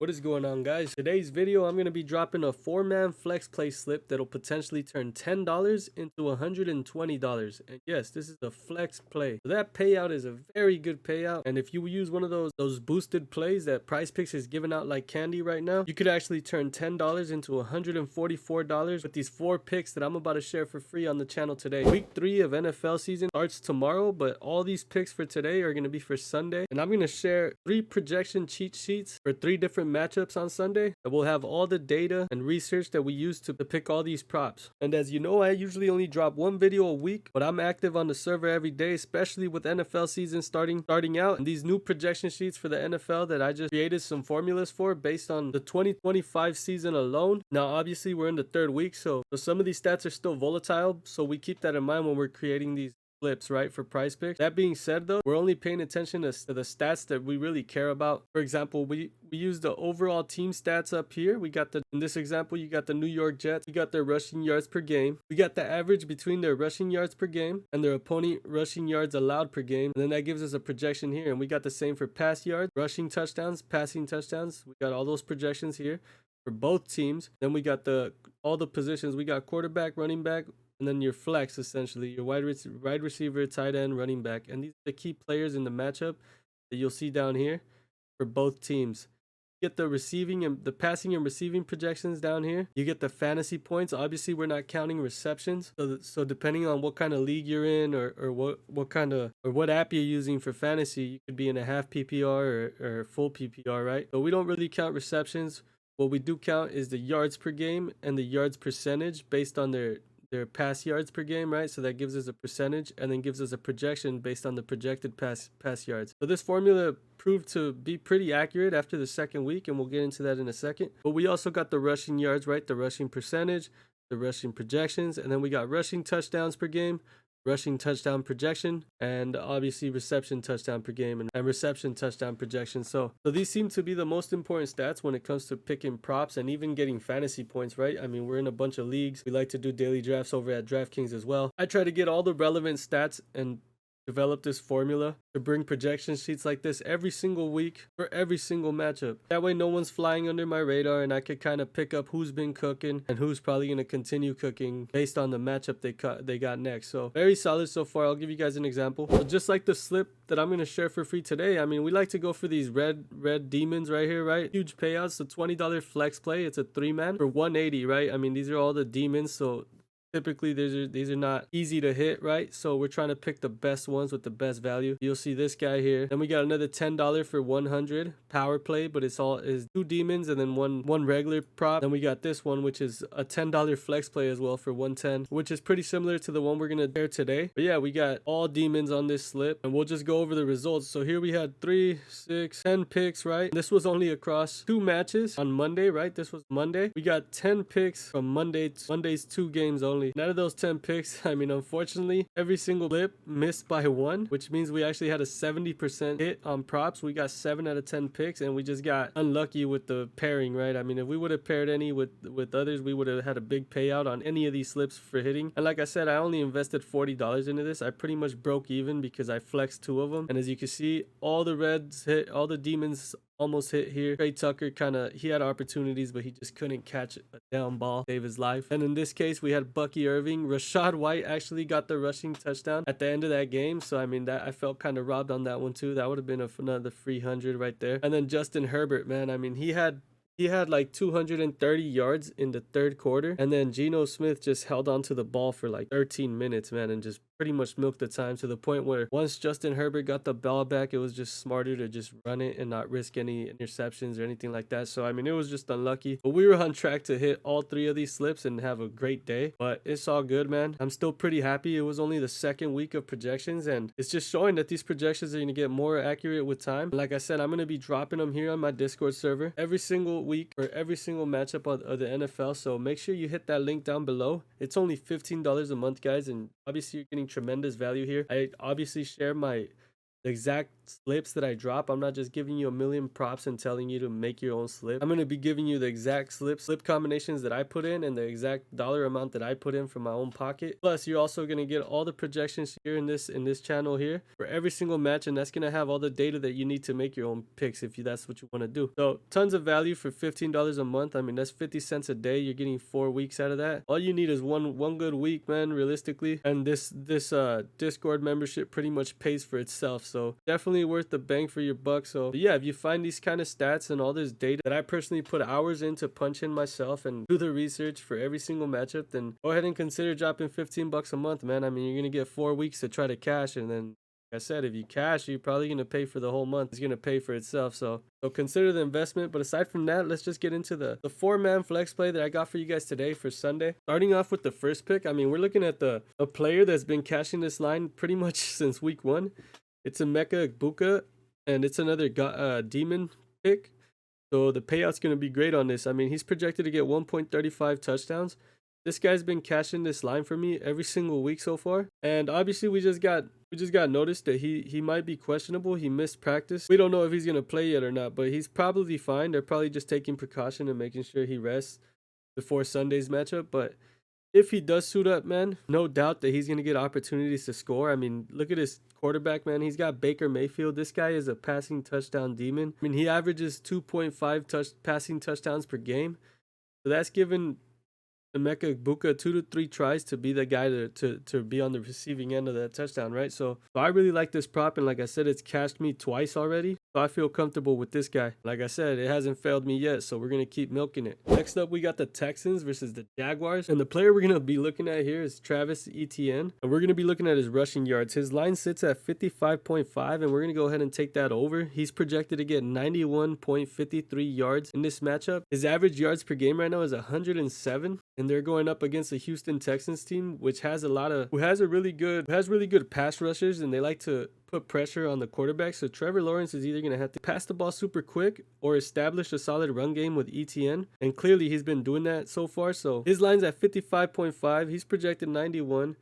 What is going on, guys? Today's video, I'm going to be dropping a 4-man flex play slip that'll potentially turn $10 into $120. And yes, this is a flex play. So that payout is a very good payout. And if you use one of those boosted plays that Prize Picks is giving out like candy right now, you could actually turn $10 into $144 with these 4 picks that I'm about to share for free on the channel today. Week 3 of NFL season starts tomorrow, but all these picks for today are going to be for Sunday. And I'm going to share 3 projection cheat sheets for 3 different matchups on Sunday that will have all the data and research that we use to pick all these props. And as you know, I usually only drop 1 video a week, but I'm active on the server every day, especially with NFL season starting out. And these new projection sheets for the NFL that I just created some formulas for based on the 2025 season alone. Now, obviously, we're in the 3rd week, so some of these stats are still volatile, so we keep that in mind when we're creating these flips, right, for Prize Picks. That being said, though, we're only paying attention to the stats that we really care about. For example, we use the overall team stats up here. We got in this example, you got the New York Jets. You got their rushing yards per game. We got the average between their rushing yards per game and their opponent rushing yards allowed per game. And then that gives us a projection here. And we got the same for pass yards, rushing touchdowns, passing touchdowns. We got all those projections here for both teams. Then we got all the positions. We got quarterback, running back, and then your flex, essentially, your wide receiver, tight end, running back. And these are the key players in the matchup that you'll see down here for both teams. You get the receiving and the passing and receiving projections down here. You get the fantasy points. Obviously, we're not counting receptions. So depending on what kind of league you're in or what app you're using for fantasy, you could be in a half PPR or full PPR, right? But we don't really count receptions. What we do count is the yards per game and the yards percentage based on their pass yards per game, right? So that gives us a percentage and then gives us a projection based on the projected pass yards. So this formula proved to be pretty accurate after the 2nd week, and we'll get into that in a second. But we also got the rushing yards, right? The rushing percentage, the rushing projections, and then we got rushing touchdowns per game, rushing touchdown projection, and obviously reception touchdown per game and reception touchdown projection. So these seem to be the most important stats when it comes to picking props and even getting fantasy points, right? I mean, we're in a bunch of leagues. We like to do daily drafts over at DraftKings as well. I try to get all the relevant stats and develop this formula to bring projection sheets like this every single week for every single matchup. That way no one's flying under my radar, and I could kind of pick up who's been cooking and who's probably going to continue cooking based on the matchup they got next. So very solid so far. I'll give you guys an example. So just like the slip that I'm going to share for free today, I mean, we like to go for these red demons right here, right? Huge payouts. The $20 flex play, it's a 3-man for 180, right? I mean, these are all the demons, so typically these are not easy to hit, right? So we're trying to pick the best ones with the best value. You'll see this guy here. Then we got another $10 for 100 power play, but it's 2 demons and then one regular prop. Then we got this one, which is a $10 flex play as well for 110, which is pretty similar to the one we're gonna share today. But yeah, we got all demons on this slip, and we'll just go over the results. So here we had 3, 6, 10 picks, right? This was only across 2 matches on Monday, right? This was Monday. We got 10 picks from Monday's 2 games only. Out of those 10 picks, I mean, unfortunately, every single flip missed by 1, which means we actually had a 70% hit on props. We got 7 out of 10 picks, and we just got unlucky with the pairing, right? I mean, if we would have paired any with others, we would have had a big payout on any of these slips for hitting. And like I said, I only invested $40 into this. I pretty much broke even because I flexed 2 of them. And as you can see, all the reds hit, all the demons almost hit here. Trey Tucker he had opportunities, but he just couldn't catch a down ball, save his life. And in this case, we had Bucky Irving. Rashad White actually got the rushing touchdown at the end of that game. So I mean, that I felt kind of robbed on that one too. That would have been another free 100 right there. And then Justin Herbert, man, I mean, he had like 230 yards in the 3rd quarter, and then Geno Smith just held on to the ball for like 13 minutes, man, and just pretty much milked the time to the point where once Justin Herbert got the ball back, it was just smarter to just run it and not risk any interceptions or anything like that. So I mean, it was just unlucky, but we were on track to hit all 3 of these slips and have a great day. But it's all good, man. I'm still pretty happy. It was only the 2nd week of projections, and it's just showing that these projections are going to get more accurate with time. Like I said, I'm going to be dropping them here on my Discord server every single week for every single matchup of the NFL. So make sure you hit that link down below. It's only $15 a month, guys, and obviously you're getting tremendous value here. I obviously share the exact slips that I drop. I'm not just giving you a million props and telling you to make your own slip. I'm going to be giving you the exact slip combinations that I put in and the exact dollar amount that I put in from my own pocket. Plus, you're also going to get all the projections here in this channel here for every single match, and that's going to have all the data that you need to make your own picks if that's what you want to do. So tons of value for $15 a month. I mean, that's 50 cents a day. You're getting 4 weeks out of that. All you need is one good week, man, realistically. And this Discord membership pretty much pays for itself. So definitely worth the bang for your buck. So yeah, if you find these kind of stats and all this data that I personally put hours in to punch in myself and do the research for every single matchup, then go ahead and consider dropping $15 a month, man. I mean, you're gonna get 4 weeks to try to cash, and then like I said, if you cash, you're probably going to pay for the whole month. It's going to pay for itself. So consider the investment. But aside from that, let's just get into the 4-man flex play that I got for you guys today for Sunday. Starting off with the first pick. I mean, we're looking at a player that's been cashing this line pretty much since week 1. It's Emeka Egbuka, and it's another demon pick. So the payout's going to be great on this. I mean, he's projected to get 1.35 touchdowns. This guy's been cashing this line for me every single week so far. And obviously we just got noticed that he might be questionable. He missed practice. We don't know if he's going to play yet or not, but he's probably fine. They're probably just taking precaution and making sure he rests before Sunday's matchup. But if he does suit up, man, no doubt that he's going to get opportunities to score. I mean, look at his quarterback, man. He's got Baker Mayfield. This guy is a passing touchdown demon. I mean, he averages 2.5 passing touchdowns per game. So that's given Emeka Egbuka 2 to 3 tries to be the guy to be on the receiving end of that touchdown, right? So I really like this prop, and like I said, it's cashed me twice already. So I feel comfortable with this guy. Like I said, it hasn't failed me yet, so we're going to keep milking it. Next up, we got the Texans versus the Jaguars. And the player we're going to be looking at here is Travis Etienne. And we're going to be looking at his rushing yards. His line sits at 55.5, and we're going to go ahead and take that over. He's projected to get 91.53 yards in this matchup. His average yards per game right now is 107. And they're going up against the Houston Texans team, which has really good pass rushers, and they like to put pressure on the quarterback. So Trevor Lawrence is either going to have to pass the ball super quick or establish a solid run game with ETN. And clearly he's been doing that so far. So his line's at 55.5. He's projected 91.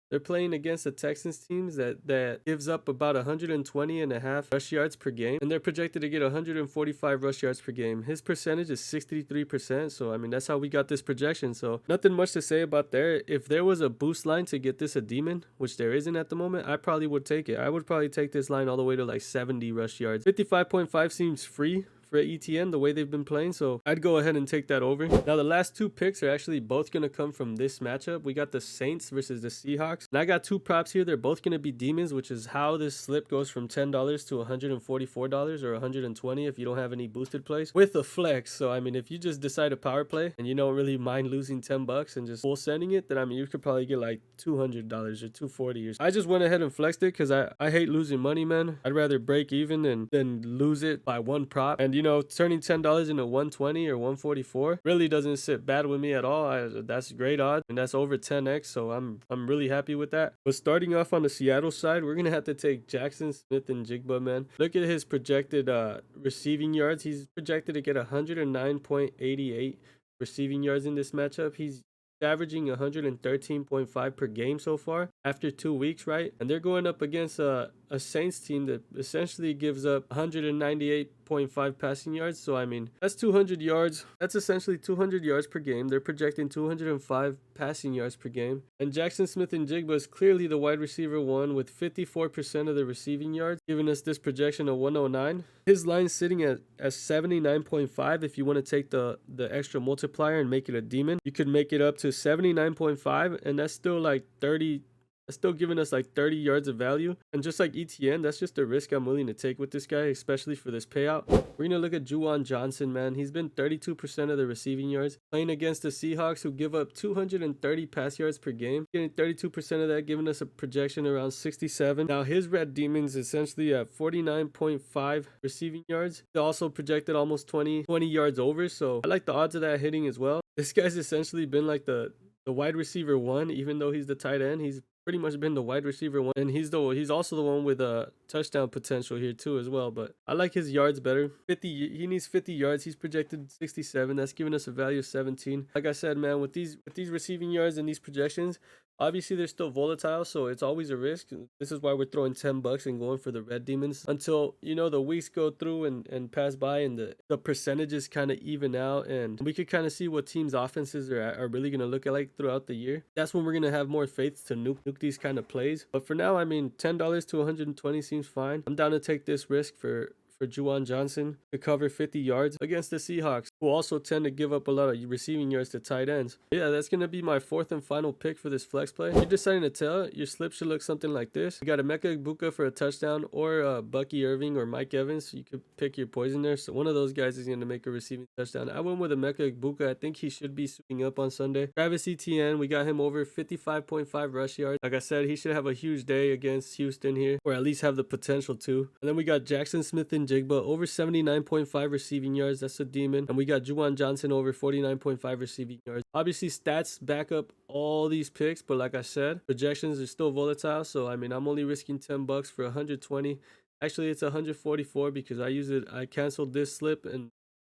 They're playing against the Texans teams that gives up about 120.5 rush yards per game, and they're projected to get 145 rush yards per game. His percentage is 63%, so I mean, that's how we got this projection. So nothing much to say about there. If there was a boost line to get this a demon, which there isn't at the moment, I probably would take it. I would probably take this line all the way to like 70 rush yards. 55.5 seems free for ETN the way they've been playing, so I'd go ahead and take that over. Now the last 2 picks are actually both going to come from this matchup. We got the Saints versus the Seahawks, and I got 2 props here. They're both going to be demons, which is how this slip goes from $10 to $144 or $120 if you don't have any boosted plays with a flex. So I mean, if you just decide to power play and you don't really mind losing $10 and just full sending it, then I mean, you could probably get like $200 or $240 or so. I just went ahead and flexed it because I hate losing money, man. I'd rather break even than lose it by 1 prop. And you know, turning $10 into 120 or 144 really doesn't sit bad with me at all. That's great odds, and that's over 10x, so I'm really happy with that. But starting off on the Seattle side, we're gonna have to take Jackson Smith-Njigba, man. Look at his projected receiving yards. He's projected to get 109.88 receiving yards in this matchup. He's averaging 113.5 per game so far after 2 weeks, right? And they're going up against a Saints team that essentially gives up 198.5 passing yards. So I mean, that's 200 yards. That's essentially 200 yards per game. They're projecting 205 passing yards per game. And Jackson Smith-Njigba is clearly the wide receiver 1 with 54% of the receiving yards, giving us this projection of 109. His line's sitting at 79.5. If you want to take the extra multiplier and make it a demon, you could make it up to 79.5, and that's still like 30. That's still giving us like 30 yards of value. And just like ETN, that's just a risk I'm willing to take with this guy, especially for this payout. We're going to look at Juwan Johnson, man. He's been 32% of the receiving yards, playing against the Seahawks, who give up 230 pass yards per game. Getting 32% of that, giving us a projection around 67. Now, his Red Demons essentially at 49.5 receiving yards. They also projected almost 20 yards over. So I like the odds of that hitting as well. This guy's essentially been like the wide receiver 1, even though he's the tight end. He's pretty much been the wide receiver 1, and he's also the one with a touchdown potential here too as well. But I like his yards better. He needs 50 yards. He's projected 67. That's giving us a value of 17. Like I said, man, with these receiving yards and these projections, Obviously, they're still volatile, so it's always a risk. This is why we're throwing 10 bucks and going for the red demons until, you know, the weeks go through and pass by and the percentages kind of even out and we could kind of see what teams' offenses are really going to look like throughout the year. That's when we're going to have more faith to nuke these kind of plays. But for now, I mean, $10 to 120 seems fine. I'm down to take this risk for Juwan Johnson to cover 50 yards against the Seahawks, who also tend to give up a lot of receiving yards to tight ends. Yeah, that's going to be my fourth and final pick for this flex play. If you're deciding to tell, your slip should look something like this. You got Emeka Egbuka for a touchdown or Bucky Irving or Mike Evans. You could pick your poison there. So one of those guys is going to make a receiving touchdown. I went with Emeka Egbuka. I think he should be suiting up on Sunday. Travis Etienne, we got him over 55.5 rush yards. Like I said, he should have a huge day against Houston here, or at least have the potential to. And then we got Jackson Smith and Jigba over 79.5 receiving yards. That's a demon. And we got Juwan Johnson over 49.5 receiving yards. Obviously, stats back up all these picks, but like I said, projections are still volatile. So I mean, I'm only risking 10 bucks for 120. Actually, it's 144 because I canceled this slip and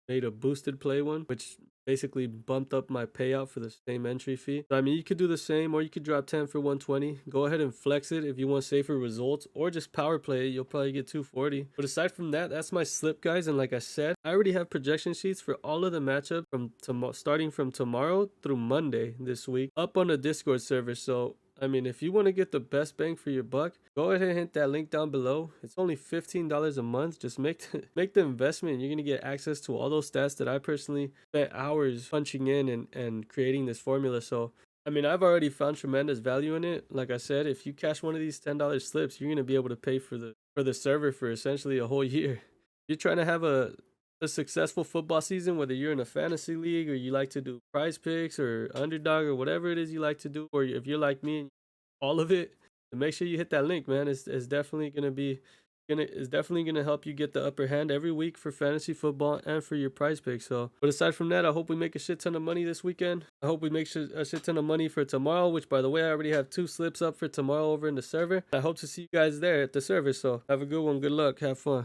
made a boosted play one, which basically bumped up my payout for the same entry fee. So, I mean, you could do the same, or you could drop 10 for 120. Go ahead and flex it if you want safer results, or just power play it. You'll probably get 240. But aside from that, that's my slip, guys. And like I said, I already have projection sheets for all of the matchup from starting from tomorrow through Monday this week up on the Discord server. So I mean, if you want to get the best bang for your buck, go ahead and hit that link down below. It's only $15 a month. Just make the investment. You're going to get access to all those stats that I personally spent hours punching in and creating this formula. So, I mean, I've already found tremendous value in it. Like I said, if you cash one of these $10 slips, you're going to be able to pay for the server for essentially a whole year. You're trying to have a successful football season, whether you're in a fantasy league or you like to do prize picks or underdog or whatever it is you like to do, or if you're like me and all of it, then make sure you hit that link, man. It's definitely gonna help you get the upper hand every week for fantasy football and for your prize picks. So, but aside from that, I hope we make a shit ton of money this weekend. I hope we make a shit ton of money for tomorrow, which by the way, I already have 2 slips up for tomorrow over in the server. I hope to see you guys there at the server. So have a good one, good luck, have fun.